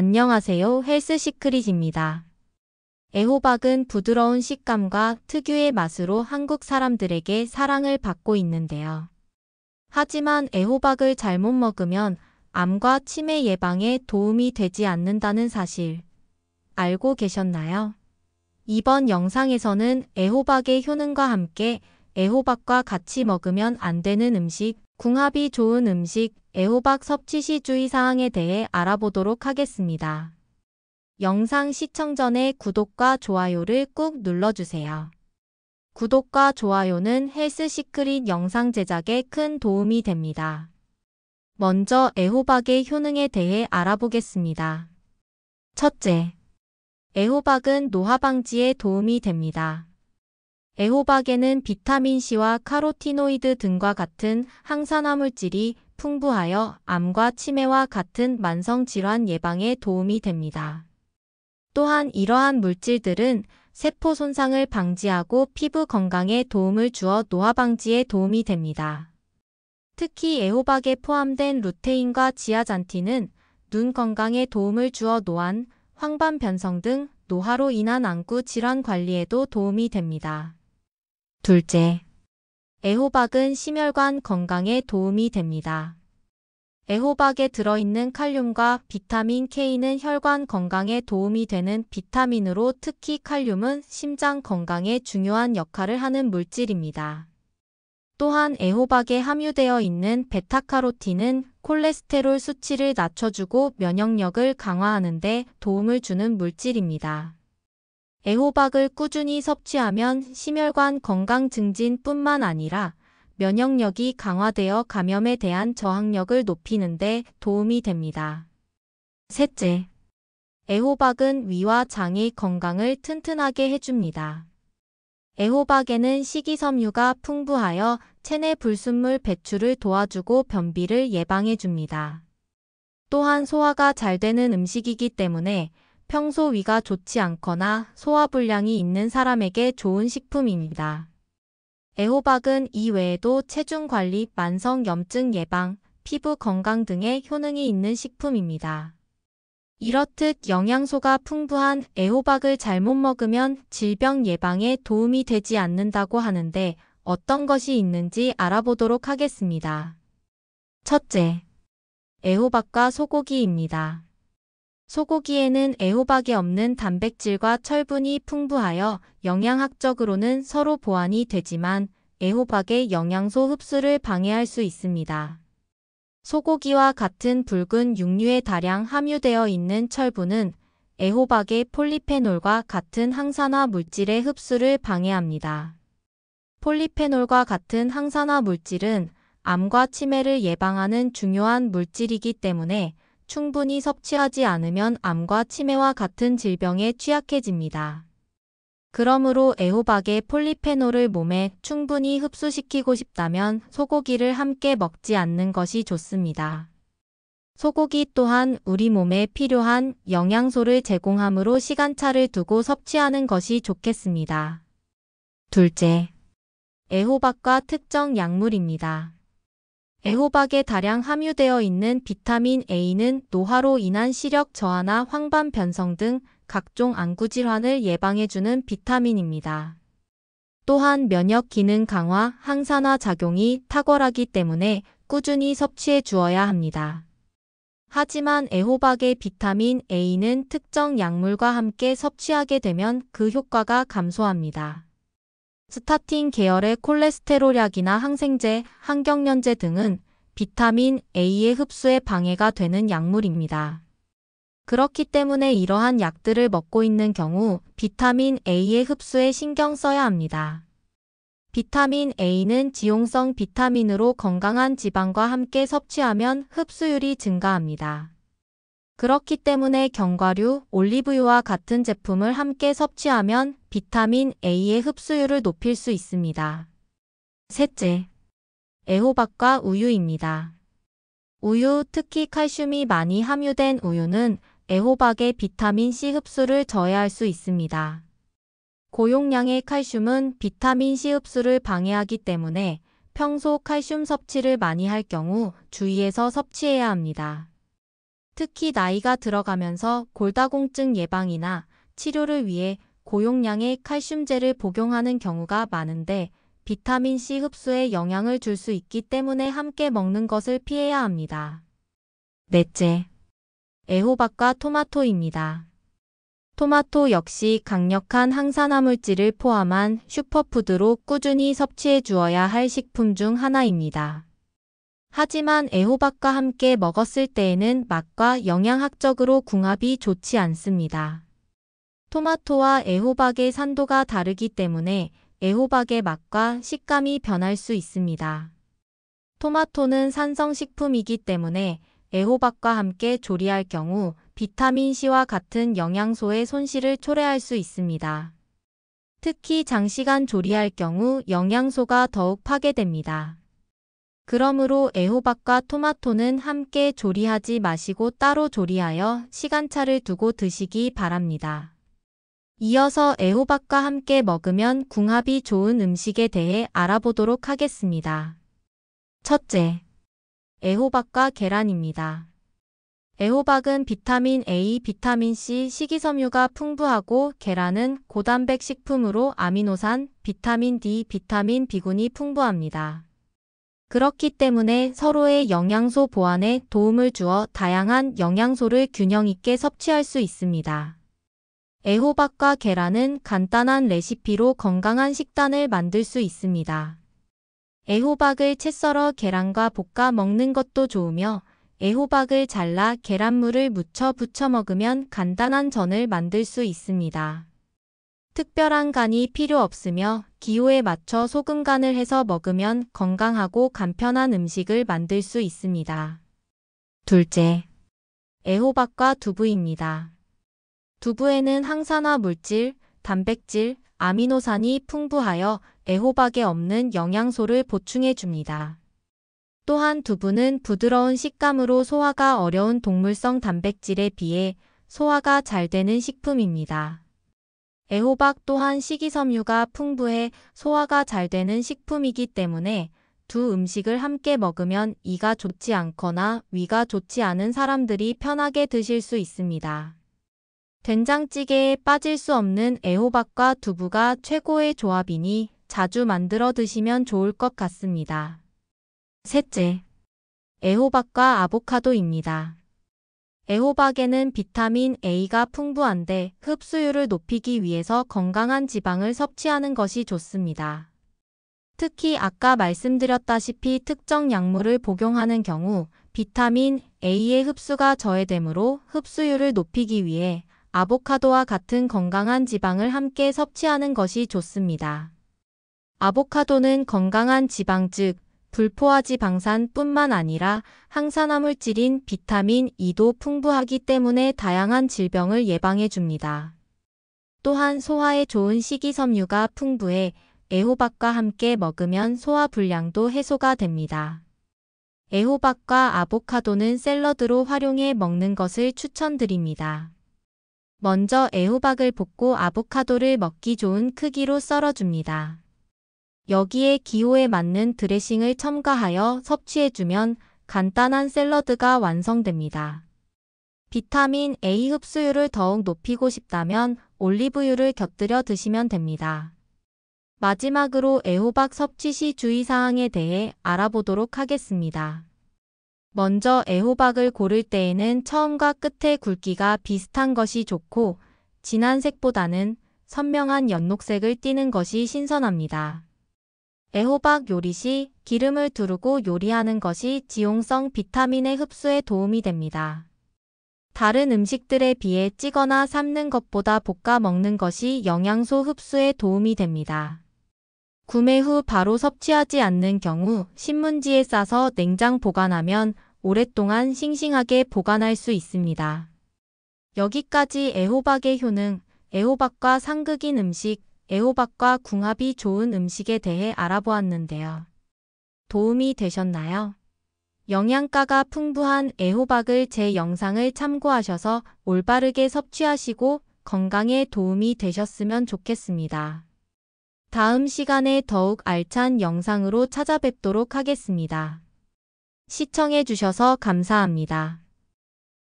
안녕하세요. 헬스시크릿입니다. 애호박은 부드러운 식감과 특유의 맛으로 한국 사람들에게 사랑을 받고 있는데요. 하지만 애호박을 잘못 먹으면 암과 치매 예방에 도움이 되지 않는다는 사실 알고 계셨나요? 이번 영상에서는 애호박의 효능과 함께 애호박과 같이 먹으면 안 되는 음식, 궁합이 좋은 음식, 애호박 섭취 시 주의사항에 대해 알아보도록 하겠습니다. 영상 시청 전에 구독과 좋아요를 꾹 눌러주세요. 구독과 좋아요는 헬스시크릿 영상 제작에 큰 도움이 됩니다. 먼저 애호박의 효능에 대해 알아보겠습니다. 첫째, 애호박은 노화 방지에 도움이 됩니다. 애호박에는 비타민C와 카로티노이드 등과 같은 항산화 물질이 풍부하여 암과 치매와 같은 만성질환 예방에 도움이 됩니다. 또한 이러한 물질들은 세포 손상을 방지하고 피부 건강에 도움을 주어 노화 방지에 도움이 됩니다. 특히 애호박에 포함된 루테인과 지아잔틴은 눈 건강에 도움을 주어 노안, 황반 변성 등 노화로 인한 안구 질환 관리에도 도움이 됩니다. 둘째, 애호박은 심혈관 건강에 도움이 됩니다. 애호박에 들어있는 칼륨과 비타민 K는 혈관 건강에 도움이 되는 비타민으로 특히 칼륨은 심장 건강에 중요한 역할을 하는 물질입니다. 또한 애호박에 함유되어 있는 베타카로틴은 콜레스테롤 수치를 낮춰주고 면역력을 강화하는 데 도움을 주는 물질입니다. 애호박을 꾸준히 섭취하면 심혈관 건강 증진뿐만 아니라 면역력이 강화되어 감염에 대한 저항력을 높이는 데 도움이 됩니다. 셋째, 애호박은 위와 장의 건강을 튼튼하게 해줍니다. 애호박에는 식이섬유가 풍부하여 체내 불순물 배출을 도와주고 변비를 예방해줍니다. 또한 소화가 잘 되는 음식이기 때문에 평소 위가 좋지 않거나 소화불량이 있는 사람에게 좋은 식품입니다. 애호박은 이 외에도 체중 관리, 만성 염증 예방, 피부 건강 등의 효능이 있는 식품입니다. 이렇듯 영양소가 풍부한 애호박을 잘못 먹으면 질병 예방에 도움이 되지 않는다고 하는데 어떤 것이 있는지 알아보도록 하겠습니다. 첫째, 애호박과 소고기입니다. 소고기에는 애호박에 없는 단백질과 철분이 풍부하여 영양학적으로는 서로 보완이 되지만 애호박의 영양소 흡수를 방해할 수 있습니다. 소고기와 같은 붉은 육류에 다량 함유되어 있는 철분은 애호박의 폴리페놀과 같은 항산화 물질의 흡수를 방해합니다. 폴리페놀과 같은 항산화 물질은 암과 치매를 예방하는 중요한 물질이기 때문에 충분히 섭취하지 않으면 암과 치매와 같은 질병에 취약해집니다. 그러므로 애호박의 폴리페놀을 몸에 충분히 흡수시키고 싶다면 소고기를 함께 먹지 않는 것이 좋습니다. 소고기 또한 우리 몸에 필요한 영양소를 제공하므로 시간차를 두고 섭취하는 것이 좋겠습니다. 둘째, 애호박과 특정 약물입니다. 애호박에 다량 함유되어 있는 비타민 A는 노화로 인한 시력 저하나 황반 변성 등 각종 안구 질환을 예방해주는 비타민입니다. 또한 면역 기능 강화, 항산화 작용이 탁월하기 때문에 꾸준히 섭취해 주어야 합니다. 하지만 애호박의 비타민 A는 특정 약물과 함께 섭취하게 되면 그 효과가 감소합니다. 스타틴 계열의 콜레스테롤약이나 항생제, 항경련제 등은 비타민 A의 흡수에 방해가 되는 약물입니다. 그렇기 때문에 이러한 약들을 먹고 있는 경우 비타민 A의 흡수에 신경 써야 합니다. 비타민 A는 지용성 비타민으로 건강한 지방과 함께 섭취하면 흡수율이 증가합니다. 그렇기 때문에 견과류, 올리브유와 같은 제품을 함께 섭취하면 비타민 A의 흡수율을 높일 수 있습니다. 셋째, 애호박과 우유입니다. 우유, 특히 칼슘이 많이 함유된 우유는 애호박의 비타민C 흡수를 저해할 수 있습니다. 고용량의 칼슘은 비타민C 흡수를 방해하기 때문에 평소 칼슘 섭취를 많이 할 경우 주의해서 섭취해야 합니다. 특히 나이가 들어가면서 골다공증 예방이나 치료를 위해 고용량의 칼슘제를 복용하는 경우가 많은데 비타민C 흡수에 영향을 줄 수 있기 때문에 함께 먹는 것을 피해야 합니다. 넷째, 애호박과 토마토입니다. 토마토 역시 강력한 항산화 물질을 포함한 슈퍼푸드로 꾸준히 섭취해 주어야 할 식품 중 하나입니다. 하지만 애호박과 함께 먹었을 때에는 맛과 영양학적으로 궁합이 좋지 않습니다. 토마토와 애호박의 산도가 다르기 때문에 애호박의 맛과 식감이 변할 수 있습니다. 토마토는 산성식품이기 때문에 애호박과 함께 조리할 경우 비타민C와 같은 영양소의 손실을 초래할 수 있습니다. 특히 장시간 조리할 경우 영양소가 더욱 파괴됩니다. 그러므로 애호박과 토마토는 함께 조리하지 마시고 따로 조리하여 시간차를 두고 드시기 바랍니다. 이어서 애호박과 함께 먹으면 궁합이 좋은 음식에 대해 알아보도록 하겠습니다. 첫째, 애호박과 계란입니다. 애호박은 비타민 A, 비타민 C, 식이섬유가 풍부하고 계란은 고단백 식품으로 아미노산, 비타민 D, 비타민 B군이 풍부합니다. 그렇기 때문에 서로의 영양소 보완에 도움을 주어 다양한 영양소를 균형 있게 섭취할 수 있습니다. 애호박과 계란은 간단한 레시피로 건강한 식단을 만들 수 있습니다. 애호박을 채 썰어 계란과 볶아 먹는 것도 좋으며 애호박을 잘라 계란물을 묻혀 부쳐 먹으면 간단한 전을 만들 수 있습니다. 특별한 간이 필요 없으며 기호에 맞춰 소금 간을 해서 먹으면 건강하고 간편한 음식을 만들 수 있습니다. 둘째, 애호박과 두부입니다. 두부에는 항산화 물질, 단백질, 아미노산이 풍부하여 애호박에 없는 영양소를 보충해 줍니다. 또한 두부는 부드러운 식감으로 소화가 어려운 동물성 단백질에 비해 소화가 잘 되는 식품입니다. 애호박 또한 식이섬유가 풍부해 소화가 잘 되는 식품이기 때문에 두 음식을 함께 먹으면 이가 좋지 않거나 위가 좋지 않은 사람들이 편하게 드실 수 있습니다. 된장찌개에 빠질 수 없는 애호박과 두부가 최고의 조합이니 자주 만들어 드시면 좋을 것 같습니다. 셋째, 애호박과 아보카도입니다. 애호박에는 비타민 A가 풍부한데 흡수율을 높이기 위해서 건강한 지방을 섭취하는 것이 좋습니다. 특히 아까 말씀드렸다시피 특정 약물을 복용하는 경우 비타민 A의 흡수가 저해되므로 흡수율을 높이기 위해 아보카도와 같은 건강한 지방을 함께 섭취하는 것이 좋습니다. 아보카도는 건강한 지방 즉 불포화지방산뿐만 아니라 항산화 물질인 비타민 E도 풍부하기 때문에 다양한 질병을 예방해 줍니다. 또한 소화에 좋은 식이섬유가 풍부해 애호박과 함께 먹으면 소화 불량도 해소가 됩니다. 애호박과 아보카도는 샐러드로 활용해 먹는 것을 추천드립니다. 먼저 애호박을 볶고 아보카도를 먹기 좋은 크기로 썰어줍니다. 여기에 기호에 맞는 드레싱을 첨가하여 섭취해주면 간단한 샐러드가 완성됩니다. 비타민 A 흡수율을 더욱 높이고 싶다면 올리브유를 곁들여 드시면 됩니다. 마지막으로 애호박 섭취 시 주의사항에 대해 알아보도록 하겠습니다. 먼저 애호박을 고를 때에는 처음과 끝의 굵기가 비슷한 것이 좋고 진한 색보다는 선명한 연녹색을 띠는 것이 신선합니다. 애호박 요리 시 기름을 두르고 요리하는 것이 지용성 비타민의 흡수에 도움이 됩니다. 다른 음식들에 비해 찌거나 삶는 것보다 볶아 먹는 것이 영양소 흡수에 도움이 됩니다. 구매 후 바로 섭취하지 않는 경우 신문지에 싸서 냉장 보관하면 오랫동안 싱싱하게 보관할 수 있습니다. 여기까지 애호박의 효능, 애호박과 상극인 음식, 애호박과 궁합이 좋은 음식에 대해 알아보았는데요. 도움이 되셨나요? 영양가가 풍부한 애호박을 제 영상을 참고하셔서 올바르게 섭취하시고 건강에 도움이 되셨으면 좋겠습니다. 다음 시간에 더욱 알찬 영상으로 찾아뵙도록 하겠습니다. 시청해 주셔서 감사합니다.